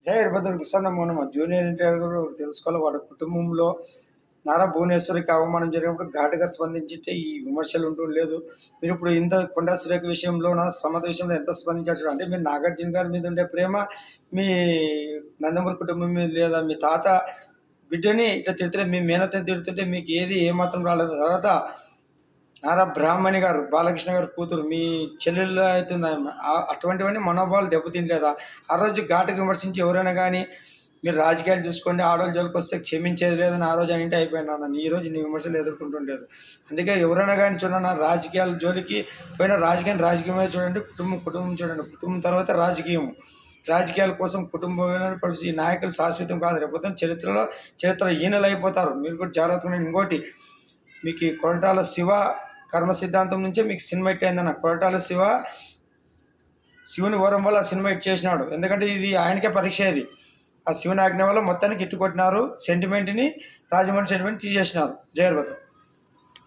జయ వీరభద్రుడికి మొన్న మా జూనియర్ ఎన్టీఆర్ గారు తెలుసుకోవాలి. వాళ్ళ కుటుంబంలో నారా భువనేశ్వరికి అవమానం జరిగినప్పుడు ఘాటుగా స్పందించింటే ఈ విమర్శలు ఉంటూ లేదు. మీరు ఇప్పుడు ఇంత కొండా సురేఖ విషయంలోన సమత విషయంలో ఎంత స్పందించారు అంటే మీరు నాగార్జున గారి మీద ఉండే ప్రేమ మీ నందమూరి కుటుంబం మీద లేదా మీ తాత బిడ్డని ఇట్లా తిడుతుంటే మీ మేనతని తిడుతుంటే మీకు ఏది ఏమాత్రం రాలేదు. తర్వాత నారా బ్రాహ్మణి గారు బాలకృష్ణ గారు కూతురు మీ చెల్లెళ్ళు అవుతుంది అటువంటివన్నీ మనోభావాలు దెబ్బతింటలేదా? ఆ రోజు ఘాటుగా విమర్శించి ఎవరైనా కానీ మీరు రాజకీయాలు చూసుకోండి, ఆడవాళ్ళ జోలికి వస్తే క్షమించేది లేదని ఆ రోజు అంటే అయిపోయినా నన్ను ఈ రోజు నీ విమర్శలు ఎదుర్కొంటుండేది. అందుకే ఎవరైనా కానీ చూడండి, రాజకీయాల జోలికి పోయిన రాజకీయమే చూడండి, కుటుంబం చూడండి, కుటుంబం తర్వాత రాజకీయాల కోసం కుటుంబం ఈ నాయకులు శాశ్వతం కాదు. రేపు చరిత్ర హీనలు అయిపోతారు. మీరు కూడా జాగ్రత్తగా. ఇంకోటి మీకు కొరటాల శివ కర్మ సిద్ధాంతం నుంచే మీకు సినిమా హిట్ అయిందన్న. కొరటాల శివుని వరం వల్ల సినిమా హిట్ చేసినాడు. ఎందుకంటే ఇది ఆయనకే పరీక్ష. ఇది ఆ శివుని ఆజ్ఞ వల్ల మొత్తానికి హిట్ కొట్టినారు. రాజమౌళి సెంటిమెంట్ తీసేసినారు. జయవీరభద్ర.